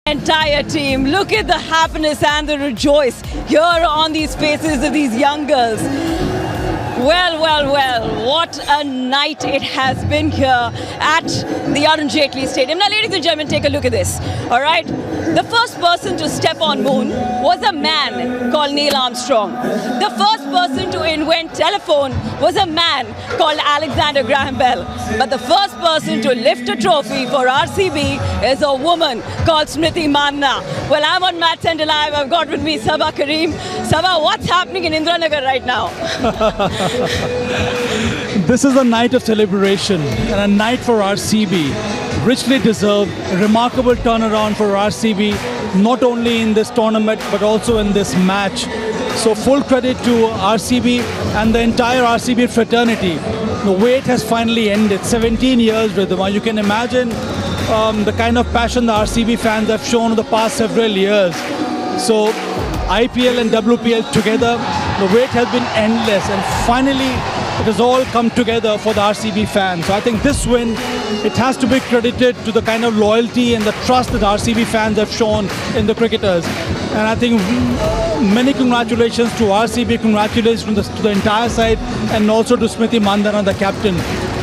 Entire team. Look at the happiness and the rejoice here on these faces of these young girls. Well, what a night it has been here at the Arun Jaitley Stadium. Now, ladies and gentlemen, take a look at this. All right? The first person to step on moon was a man called Neil Armstrong. The first person to invent telephone was a man called Alexander Graham Bell. But the first person to lift a trophy for RCB is a woman called Smriti Mandhana. Well, I'm on Match Center Live. I've got with me Sabah Kareem. Sabah, what's happening in Indiranagar right now? This is a night of celebration and a night for RCB. Richly deserved, remarkable turnaround for RCB, not only in this tournament but also in this match. So full credit to RCB and the entire RCB fraternity. The wait has finally ended. 17 years, Ridhima. You can imagine the kind of passion the RCB fans have shown in the past several years. So IPL and WPL together, the wait has been endless, and finally it has all come together for the RCB fans. So I think this win, it has to be credited to the kind of loyalty and the trust that RCB fans have shown in the cricketers. And I think many congratulations to RCB, congratulations to the entire side, and also to Smriti Mandhana, the captain.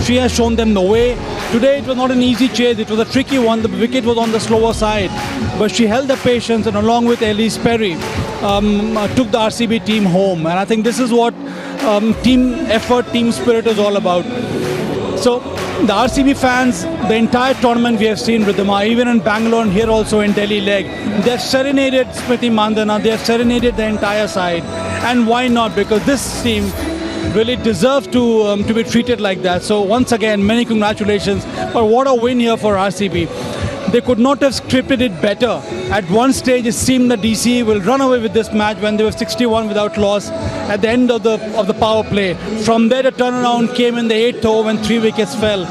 She has shown them the way. Today it was not an easy chase, it was a tricky one. The wicket was on the slower side, but she held the patience, and along with Elise Perry, took the RCB team home. And I think this is what team effort, team spirit is all about. So the RCB fans, the entire tournament we have seen, Ridhima, even in Bangalore and here also in Delhi leg, they have serenaded Smriti Mandhana, they have serenaded the entire side. And why not? Because this team really deserves to be treated like that. So once again, many congratulations. But what a win here for RCB. They could not have scripted it better. At one stage, it seemed that DC will run away with this match when they were 61 without loss at the end of the power play. From there, the turnaround came in the 8th over when 3 wickets fell.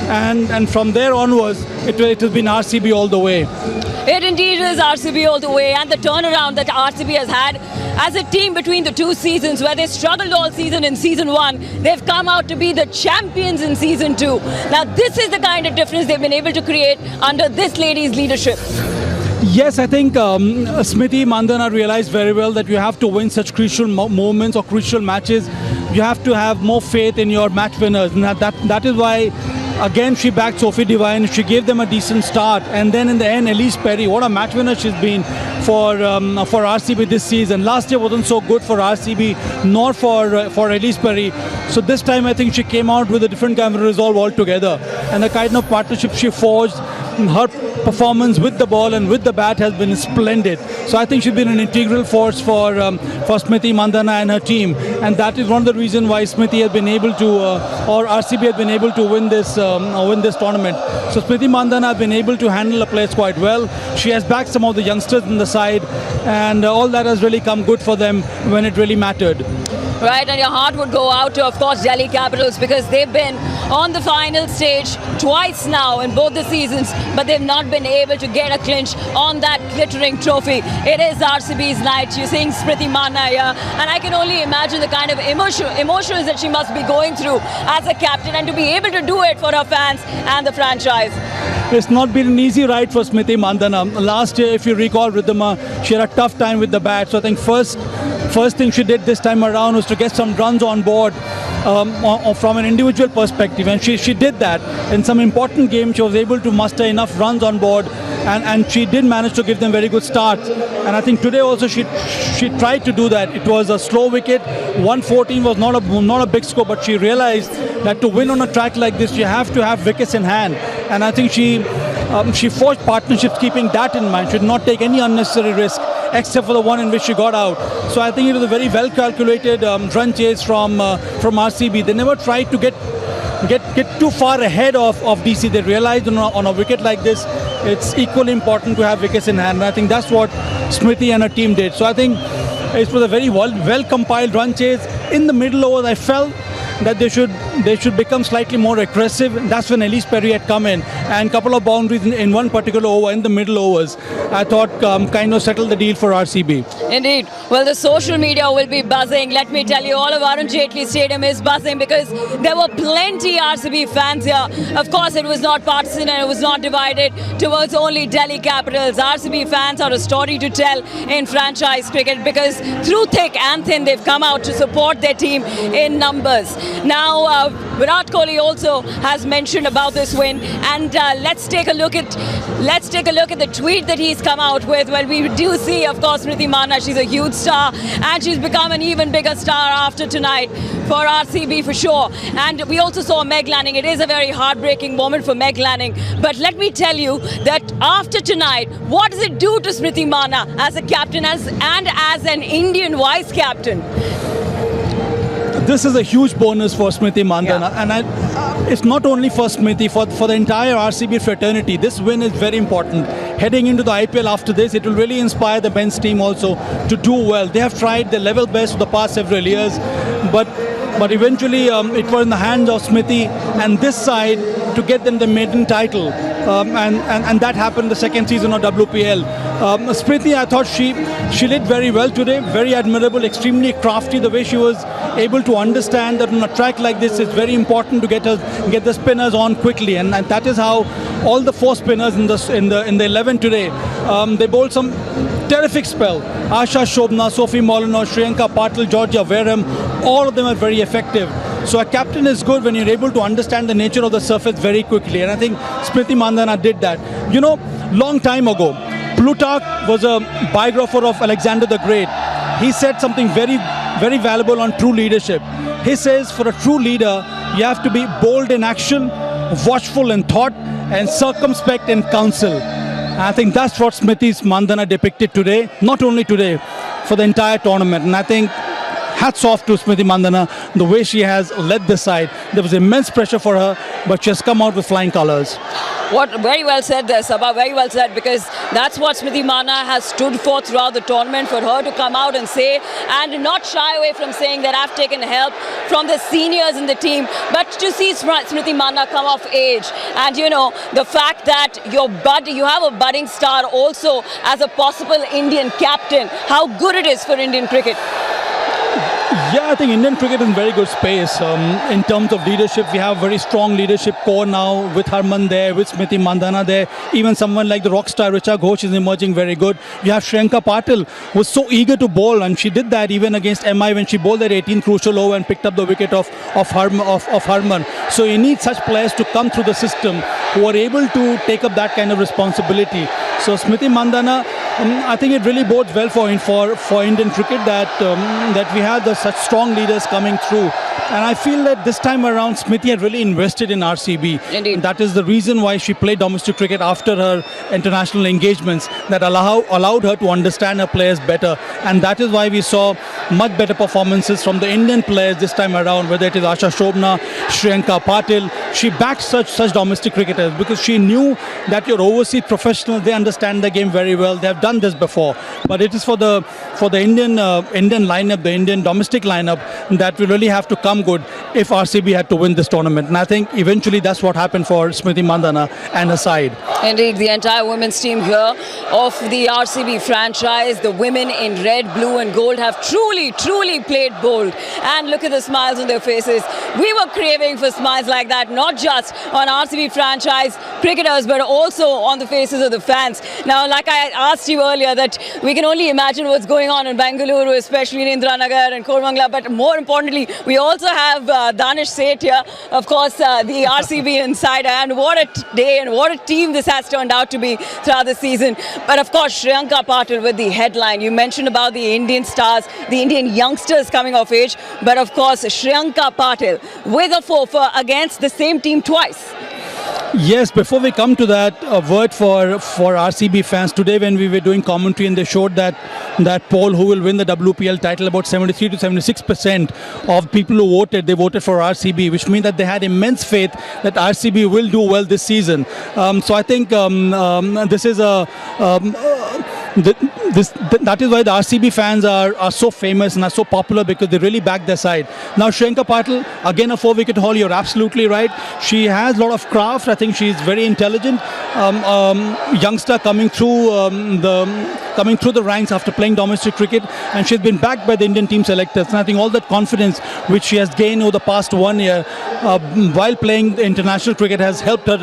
And from there onwards, it has been RCB all the way. It indeed is RCB all the way, and the turnaround that RCB has had as a team between the two seasons, where they struggled all season in season 1, they've come out to be the champions in season 2. Now this is the kind of difference they've been able to create under this lady's leadership. Yes, I think Smriti Mandhana realized very well that you have to win such crucial moments or crucial matches. You have to have more faith in your match winners, and that is why again she backed Sophie Devine. She gave them a decent start, and then in the end, Elise Perry, what a match winner she's been for RCB this season. Last year wasn't so good for RCB nor for Elise Perry. So this time I think she came out with a different kind of resolve altogether, and the kind of partnership she forged, her performance with the ball and with the bat has been splendid. So I think she's been an integral force for Smriti Mandhana and her team, and that is one of the reasons why Smriti has been able to, or RCB has been able to win this tournament. So Smriti Mandhana has been able to handle the players quite well. She has backed some of the youngsters in the side, and all that has really come good for them when it really mattered. Right, and your heart would go out to, of course, Delhi Capitals, because they've been on the final stage twice now in both the seasons, but they've not been able to get a clinch on that glittering trophy. It is RCB's night. You're seeing Smriti Mandhana here, and I can only imagine the kind of emotions that she must be going through as a captain, and to be able to do it for her fans and the franchise. It's not been an easy ride for Smriti Mandhana. Last year, if you recall, Ridhima, she had a tough time with the bat. So I think first thing she did this time around was to get some runs on board from an individual perspective, and she did that. In some important games, she was able to muster enough runs on board, and she did manage to give them very good starts. And I think today also she tried to do that. It was a slow wicket. 114 was not a big score, but she realized that to win on a track like this, you have to have wickets in hand. And I think she forged partnerships keeping that in mind. She did not take any unnecessary risk, except for the one in which she got out. So I think it was a very well calculated run chase from RCB. They never tried to get too far ahead of DC. They realized on a wicket like this, it's equally important to have wickets in hand. And I think that's what Smriti and her team did. So I think it was a very well compiled run chase. In the middle overs, I felt that they should become slightly more aggressive. That's when Elise Perry had come in, and couple of boundaries in one particular over, in the middle overs, I thought kind of settled the deal for RCB. Indeed. Well, the social media will be buzzing. Let me tell you, all of Arun Jaitley Stadium is buzzing because there were plenty RCB fans here. Of course, it was not partisan and it was not divided towards only Delhi Capitals. RCB fans are a story to tell in franchise cricket because through thick and thin, they've come out to support their team in numbers. Now, Virat Kohli also has mentioned about this win, and let's take a look at the tweet that he's come out with. Well, we do see, of course, Smriti Mandhana. She's a huge star, and she's become an even bigger star after tonight for RCB for sure. And we also saw Meg Lanning. It is a very heartbreaking moment for Meg Lanning. But let me tell you that after tonight, what does it do to Smriti Mandhana as a captain and as an Indian vice captain? This is a huge bonus for Smriti Mandhana, and it's not only for Smriti, for the entire RCB fraternity. This win is very important. Heading into the IPL after this, it will really inspire the men's team also to do well. They have tried their level best for the past several years, but eventually it was in the hands of Smriti and this side to get them the maiden title, and that happened the second season of WPL. Smriti, I thought she did very well today, very admirable, extremely crafty, the way she was able to understand that on a track like this it's very important to get the spinners on quickly, and that is how all the four spinners in the 11 today, they bowled some terrific spell. Asha Shobna, Sophie Molyneux, Shriyanka Patil, Georgia Wareham, all of them are very effective. So a captain is good when you're able to understand the nature of the surface very quickly, and I think Smriti Mandhana did that. You know, long time ago, Plutarch was a biographer of Alexander the Great. He said something very, very valuable on true leadership. He says, for a true leader, you have to be bold in action, watchful in thought, and circumspect in counsel. And I think that's what Smriti Mandhana depicted today, not only today, for the entire tournament. And I think hats off to Smriti Mandhana, the way she has led the side. There was immense pressure for her, but she has come out with flying colours. Very well said there, Sabha, very well said, because that's what Smriti Mandhana has stood for throughout the tournament, for her to come out and say, and not shy away from saying that I've taken help from the seniors in the team, but to see Smriti Mandhana come of age, and you know, the fact that you have a budding star also as a possible Indian captain, how good it is for Indian cricket. Yeah, I think Indian cricket is in very good space. In terms of leadership, we have a very strong leadership core now with Harman there, with Smriti Mandhana there. Even someone like the rock star Richa Ghosh is emerging very good. You have Shriyanka Patil, who was so eager to bowl, and she did that even against MI when she bowled that 18th crucial over and picked up the wicket of Harman. So you need such players to come through the system who are able to take up that kind of responsibility. So Smriti Mandhana, I think it really bodes well for Indian cricket that we have such strong leaders coming through. And I feel that this time around, Smriti had really invested in RCB. Indeed. And that is the reason why she played domestic cricket after her international engagements, that allowed her to understand her players better. And that is why we saw much better performances from the Indian players this time around, whether it is Asha Shobna, Shriyanka Patil. She backed such domestic cricketers because she knew that your overseas professionals, they understand the game very well. They have done this before. But it is for the Indian lineup, the Indian domestic lineup, that will really have to come good if RCB had to win this tournament. And I think eventually that's what happened for Smriti Mandhana and her side. Indeed, the entire women's team here of the RCB franchise, the women in red, blue and gold have truly played bold. And look at the smiles on their faces. We were craving for smiles like that, not just on RCB franchise cricketers, but also on the faces of the fans. Now, like I asked you earlier, that we can only imagine what's going on in Bengaluru, especially in Indiranagar and Koramangala, but more importantly, we also have Danish Seth here, of course, the RCB insider, and what a day and what a team this has turned out to be throughout the season. But of course, Shriyanka Patil with the headline. You mentioned about the Indian stars, the Indian youngsters coming of age, but of course, Shriyanka Patil with a four against the same team twice. Yes, before we come to that, a word for RCB fans. Today when we were doing commentary and they showed that poll who will win the WPL title, about 73 to 76% of people who voted, they voted for RCB, which means that they had immense faith that RCB will do well this season. So I think this is that is why the RCB fans are so famous and are so popular, because they really back their side. Now, Shreyanka Patil, again a 4-wicket haul. You're absolutely right. She has a lot of craft. I think she's very intelligent. Youngster coming through the ranks after playing domestic cricket, and she's been backed by the Indian team selectors. And I think all that confidence which she has gained over the past 1 year while playing international cricket has helped her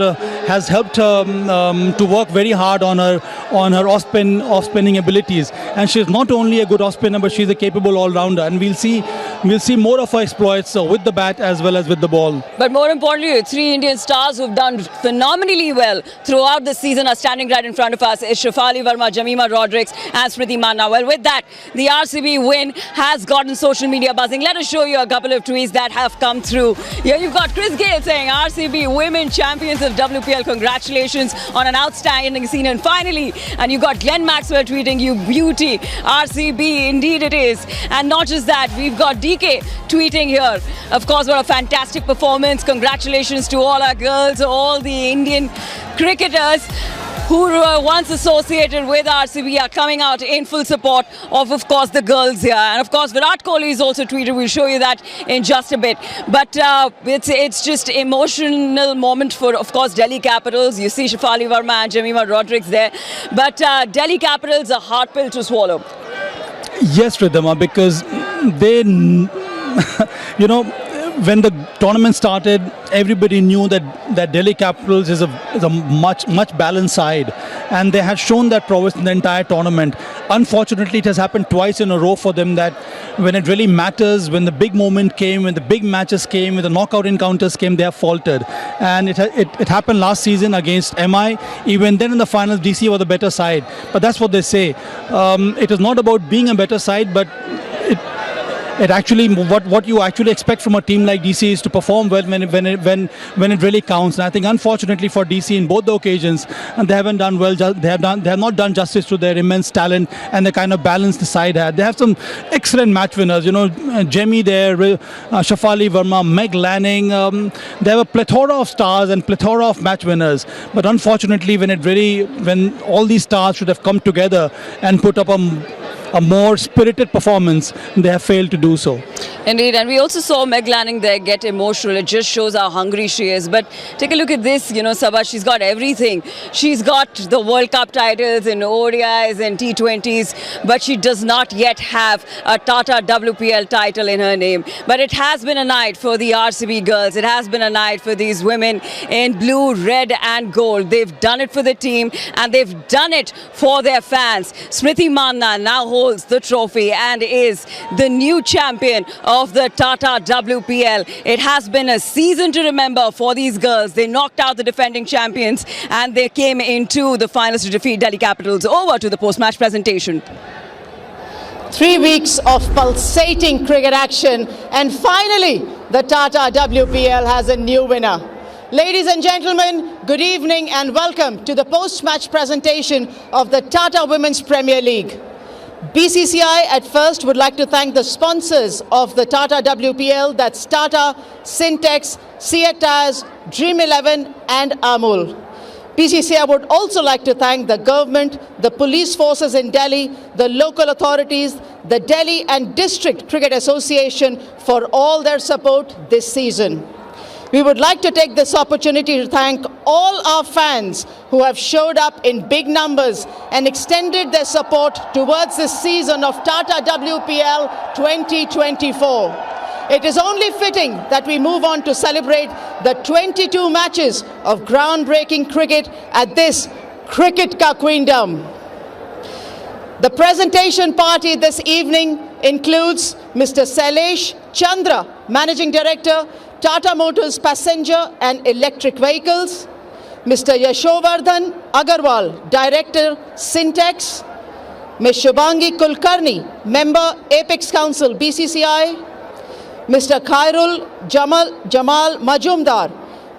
to work very hard on her off-spinning abilities. And she's not only a good off-spinner, but she's a capable all-rounder. And we'll see more of her exploits with the bat as well as with the ball. But more importantly, 3 Indian stars who've done phenomenally well throughout the season are standing right in front of us. Is Shefali Verma, Jemimah Rodrigues and Smriti Manna. Well, with that, the RCB win has gotten social media buzzing. Let us show you a couple of tweets that have come through. Here you've got Chris Gayle saying, RCB women champions of WPL. Congratulations on an outstanding season. And finally, and you've got Glenn Maxwell tweeting, you beauty, RCB, indeed it is. And not just that, we've got DK tweeting here. Of course, what a fantastic performance. Congratulations to all our girls, all the Indian cricketers who were once associated with RCB are coming out in full support of course, the girls here. And of course, Virat Kohli is also tweeted. We'll show you that in just a bit. But it's just emotional moment for, of course, Delhi Capitals. You see Shefali Verma and Jemimah Rodrigues there. But Delhi Capitals, a hard pill to swallow. Yes, Ridhima, because they, when the tournament started, everybody knew that Delhi Capitals is a much balanced side, and they had shown that prowess in the entire tournament. Unfortunately, it has happened twice in a row for them that when it really matters, when the big moment came, when the big matches came, when the knockout encounters came, they have faltered. And it happened last season against MI. Even then in the finals, DC were the better side. But that's what they say. It is not about being a better side, but it actually, what you actually expect from a team like DC is to perform well when it really counts. And I think unfortunately for DC in both the occasions, and they haven't done well. They have not done justice to their immense talent and the kind of balance the side had. They have some excellent match winners. Jemmy there, Shefali Verma, Meg Lanning. They have a plethora of stars and plethora of match winners. But unfortunately, when all these stars should have come together and put up a more spirited performance, they have failed to do so. Indeed, and we also saw Meg Lanning there get emotional. It just shows how hungry she is. But take a look at this, Sabha, she's got everything. She's got the World Cup titles in ODIs and T20s, but she does not yet have a Tata WPL title in her name. But it has been a night for the RCB girls. It has been a night for these women in blue, red and gold. They've done it for the team and they've done it for their fans. Smriti Manna now holds the trophy and is the new champion of the Tata WPL. It has been a season to remember for these girls. They knocked out the defending champions and they came into the finals to defeat Delhi Capitals. Over to the post-match presentation. 3 weeks of pulsating cricket action, and finally the Tata WPL has a new winner. Ladies and gentlemen, good evening and welcome to the post-match presentation of the Tata Women's Premier League. BCCI at first would like to thank the sponsors of the Tata WPL, that's Tata, Syntex, CEAT Tires, Dream 11 and Amul. BCCI would also like to thank the government, the police forces in Delhi, the local authorities, the Delhi and District Cricket Association for all their support this season. We would like to take this opportunity to thank all our fans who have showed up in big numbers and extended their support towards this season of Tata WPL 2024. It is only fitting that we move on to celebrate the 22 matches of groundbreaking cricket at this Cricket Ka Queendom. The presentation party this evening includes Mr. Sailesh Chandra, Managing Director, Tata Motors Passenger and Electric Vehicles, Mr. Yashovardhan Agarwal, Director, Syntex, Ms. Shubhangi Kulkarni, Member, Apex Council, BCCI, Mr. Khairul Jamal Majumdar,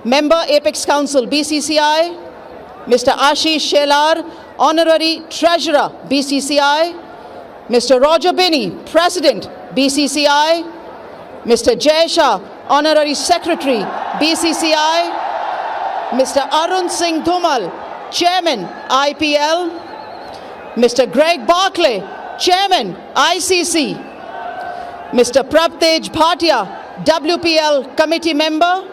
Member, Apex Council, BCCI, Mr. Ashish Shelar, Honorary Treasurer, BCCI, Mr. Roger Binney, President, BCCI, Mr. Jay Shah, Honorary Secretary, BCCI, Mr. Arun Singh Dhumal, Chairman, IPL, Mr. Greg Barclay, Chairman, ICC. Mr. Prabtej Bhatia, WPL Committee Member.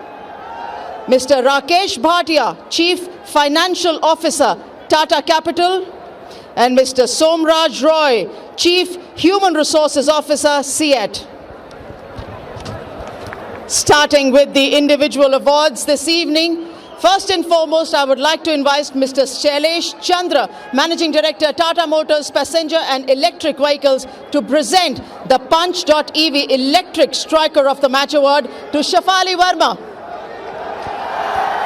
Mr. Rakesh Bhatia, Chief Financial Officer, Tata Capital. And Mr. Somraj Roy, Chief Human Resources Officer, CEAT. Starting with the individual awards this evening, first and foremost, I would like to invite Mr. Shailesh Chandra, Managing Director, Tata Motors Passenger and Electric Vehicles, to present the Punch.ev Electric Striker of the Match Award to Shafali Verma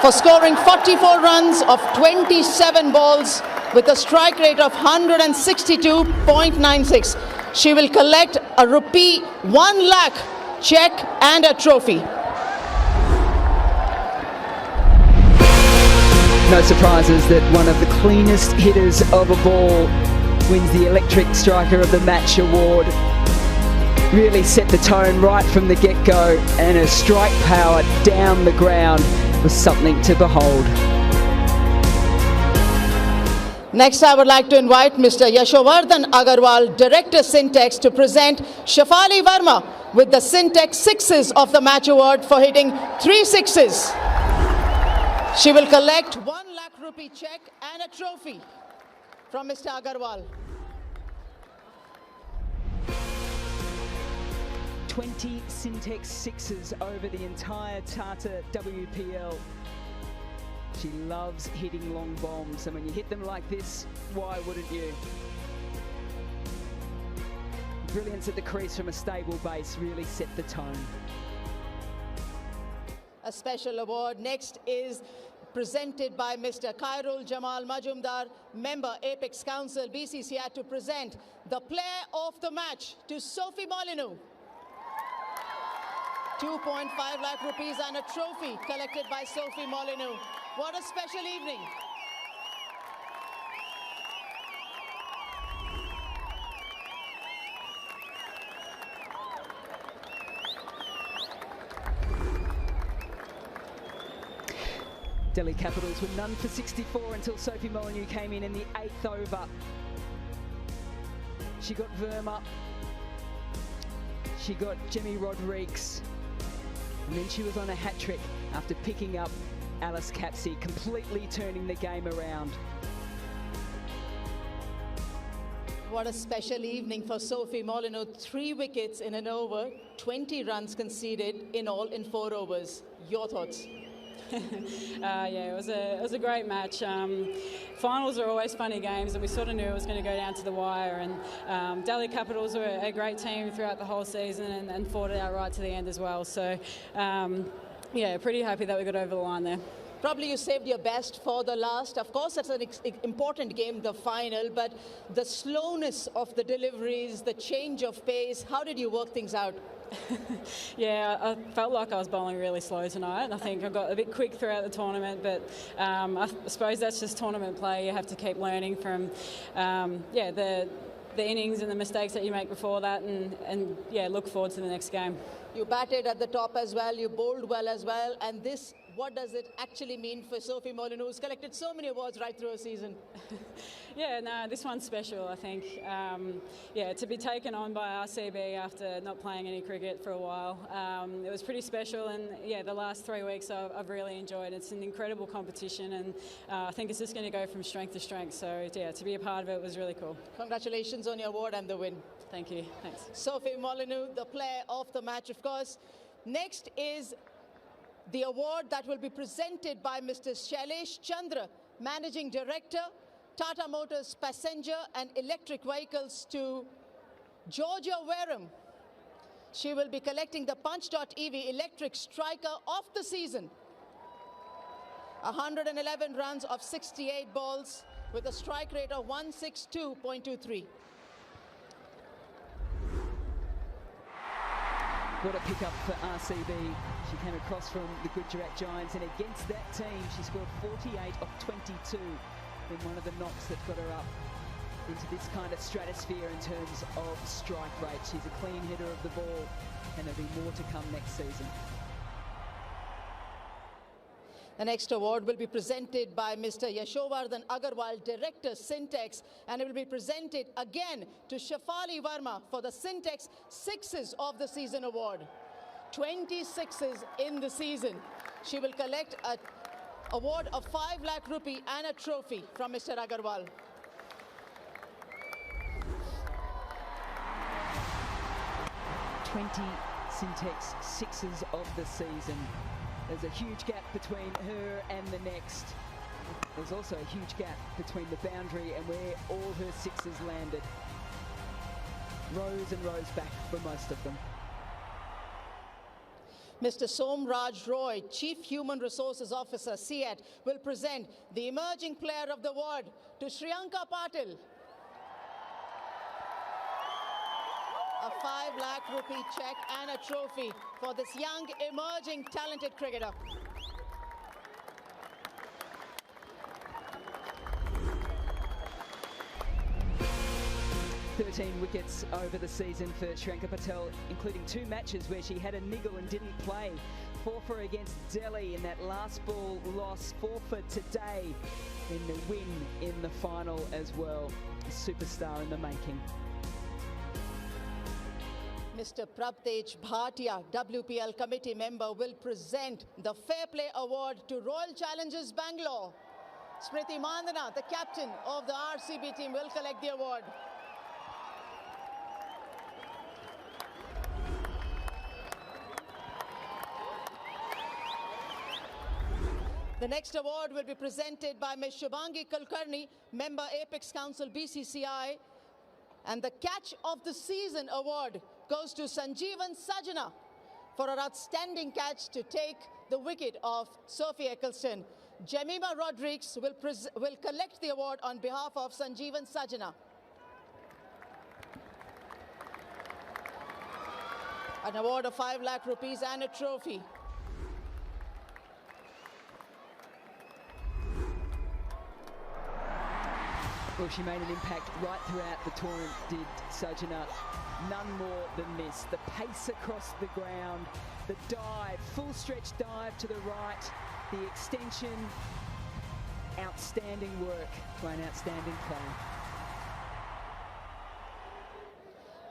for scoring 44 runs of 27 balls with a strike rate of 162.96. She will collect a rupee 1 lakh check and a trophy. No surprises that one of the cleanest hitters of a ball wins the Electric Striker of the Match award. Really set the tone right from the get-go, and her strike power down the ground was something to behold. Next, I would like to invite Mr. Yashovardhan Agarwal, Director Syntex, to present Shafali Verma with the Syntex Sixes of the Match Award for hitting 3 sixes. She will collect 1 lakh rupee check and a trophy from Mr. Agarwal. 20 Syntex Sixes over the entire Tata WPL. She loves hitting long bombs, and when you hit them like this, why wouldn't you? Brilliance at the crease from a stable base really set the tone. A special award next is presented by Mr. Khairul Jamal Majumdar, Member Apex Council, BCCI, to present the Player of the Match to Sophie Molyneux. 2.5 lakh rupees and a trophy collected by Sophie Molyneux. What a special evening. Delhi Capitals were none for 64 until Sophie Molyneux came in the 8th over. She got Verma, she got Jemmy Rodrigues, and then she was on a hat-trick after picking up Alice Capsey, completely turning the game around. What a special evening for Sophie Molyneux. 3 wickets in an over, 20 runs conceded in all in 4 overs. Your thoughts? Yeah, it was a great match. Finals are always funny games, and we sort of knew it was going to go down to the wire. And Delhi Capitals were a great team throughout the whole season and fought it out right to the end as well. So, yeah, pretty happy that we got over the line there. Probably you saved your best for the last. Of course, that's an important game, the final, but the slowness of the deliveries, the change of pace, how did you work things out? Yeah, I felt like I was bowling really slow tonight. I think I got a bit quick throughout the tournament, but I suppose that's just tournament play. You have to keep learning from, yeah, the innings and the mistakes that you make before that, and yeah, look forward to the next game. You batted at the top as well, you bowled well as well, and this, what does it actually mean for Sophie Molyneux, who's collected so many awards right through a season? Yeah, no, this one's special, I think. Yeah, to be taken on by RCB after not playing any cricket for a while, it was pretty special, and yeah, the last 3 weeks I've really enjoyed. It's an incredible competition, and I think it's just going to go from strength to strength, so yeah, to be a part of it was really cool. Congratulations on your award and the win. Thank you, thanks. Sophie Molyneux, the player of the match, of course. Next is the award that will be presented by Mr. Shailesh Chandra, Managing Director, Tata Motors Passenger and Electric Vehicles, to Georgia Wareham. She will be collecting the Punch.ev Electric Striker of the season. 111 runs of 68 balls with a strike rate of 162.23. What a pickup for RCB. She came across from the Gujarat Giants, and against that team she scored 48 of 22 in one of the knocks that got her up into this kind of stratosphere in terms of strike rate. She's a clean hitter of the ball, and there'll be more to come next season. The next award will be presented by Mr. Yashovardhan Agarwal, Director, Syntex, and it will be presented again to Shafali Verma for the Syntex Sixes of the Season award. 26s in the season. She will collect an award of 5 lakh rupee and a trophy from Mr. Agarwal. Syntex Sixes of the season. There's a huge gap between her and the next. There's also a huge gap between the boundary and where all her sixes landed. Rows and rows back for most of them. Mr. Somraj Roy, Chief Human Resources Officer, CEAT, will present the Emerging Player of the Award to Shriyanka Patil. A 5 lakh rupee cheque and a trophy for this young, emerging, talented cricketer. "13 wickets over the season for Shriyanka Patil, including 2 matches where she had a niggle and didn't play. 4 for against Delhi in that last ball loss, 4 for today in the win in the final as well. A superstar in the making. Mr. Prabtej Bhatia, WPL committee member, will present the Fair Play Award to Royal Challengers Bangalore. Smriti Mandana, the captain of the RCB team, will collect the award. The next award will be presented by Ms. Shubhangi Kulkarni, member Apex Council BCCI. And the Catch of the Season award goes to Sanjeevan Sajana for an outstanding catch to take the wicket of Sophie Eccleston. Jemima Rodriguez will collect the award on behalf of Sanjeevan Sajana. An award of 5 lakh rupees and a trophy. Well, she made an impact right throughout the tournament, did Sajana. None more than this. The pace across the ground, the dive, full stretch dive to the right, the extension. Outstanding work by an outstanding player.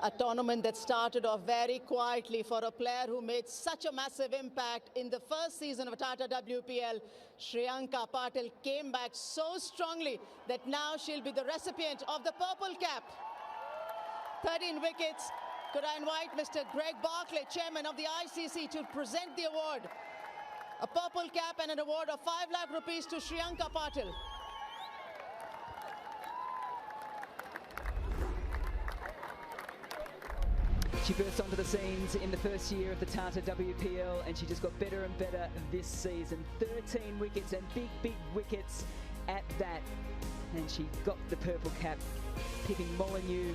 A tournament that started off very quietly for a player who made such a massive impact in the first season of Tata WPL. Shriyanka Patil came back so strongly that now she'll be the recipient of the purple cap. 13 wickets. Could I invite Mr. Greg Barclay, chairman of the ICC, to present the award. A purple cap and an award of 5 lakh rupees to Shriyanka Patil. She burst onto the scenes in the first year of the Tata WPL and she just got better and better this season. 13 wickets and big wickets at that. And she got the purple cap, picking Molyneux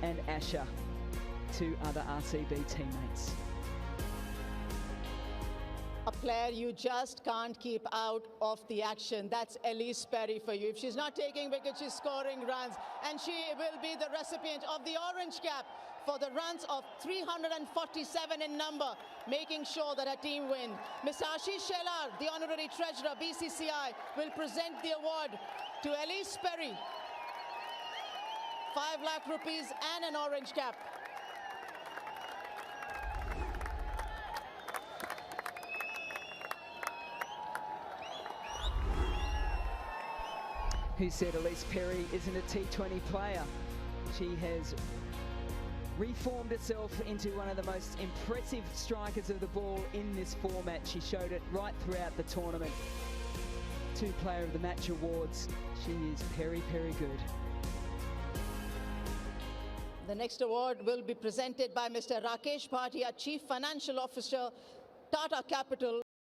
and Asher, 2 other RCB teammates. A player you just can't keep out of the action. That's Elise Perry for you. If she's not taking wickets, she's scoring runs. And she will be the recipient of the orange cap for the runs of 347 in number, making sure that her team win. Mr. Ashish Shelar, the Honorary Treasurer, BCCI, will present the award to Elise Perry. 5 lakh rupees and an orange cap. Who said Elise Perry isn't a T20 player? She has reformed herself into one of the most impressive strikers of the ball in this format. She showed it right throughout the tournament. 2 Player of the Match awards. She is very good. The next award will be presented by Mr. Rakesh Bhatia, Chief Financial Officer, Tata Capital.